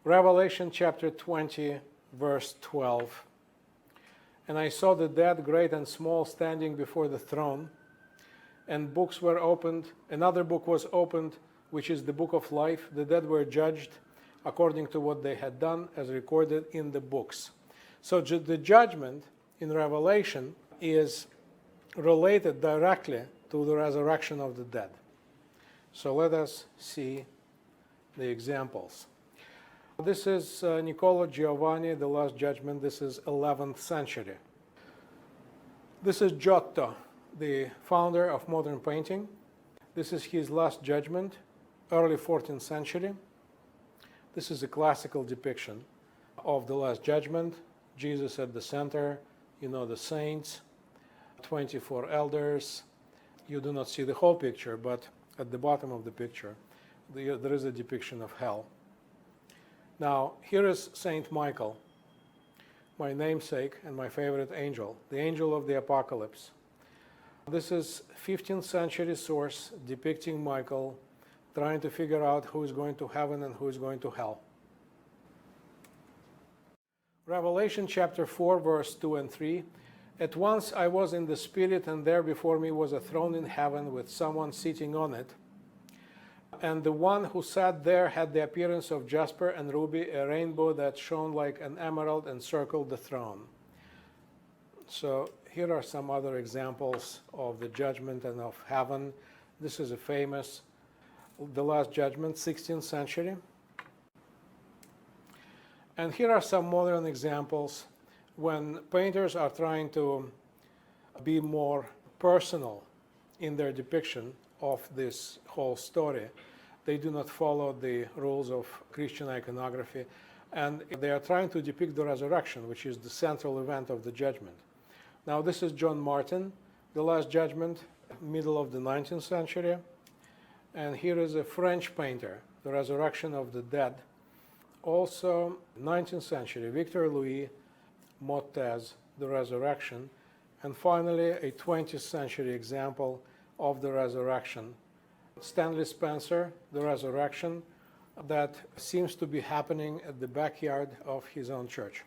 Revelation chapter 20, verse 12. And I saw the dead, great and small, standing before the throne, and books were opened. Another book was opened, which is the book of life. The dead were judged according to what they had done, as recorded in the books. So the judgment in Revelation is related directly to the resurrection of the dead. So let us see the examples. This is Niccolo Giovanni, The Last Judgment. This is 11th century. This is Giotto, the founder of modern painting. This is his Last Judgment, early 14th century. This is a classical depiction of the Last Judgment. Jesus at the center, the saints, 24 elders. You do not see the whole picture, but at the bottom of the picture, there is a depiction of hell. Now, here is Saint Michael, my namesake and my favorite angel, the angel of the apocalypse. This is 15th century source depicting Michael trying to figure out who is going to heaven and who is going to hell. Revelation chapter 4, verse 2 and 3. At once I was in the Spirit, and there before me was a throne in heaven with someone sitting on it. And the one who sat there had the appearance of jasper and ruby, a rainbow that shone like an emerald encircled the throne. So here are some other examples of the judgment and of heaven. This is a famous, The Last Judgment, 16th century. And here are some modern examples when painters are trying to be more personal in their depiction of this whole story. They do not follow the rules of Christian iconography, and they are trying to depict the resurrection, which is the central event of the judgment. Now, this is John Martin, The Last Judgment, middle of the 19th century. And here is a French painter, The Resurrection of the Dead, also 19th century, Victor Louis Mottez, The Resurrection. And finally, a 20th century example of the resurrection, Stanley Spencer, The Resurrection, that seems to be happening at the backyard of his own church.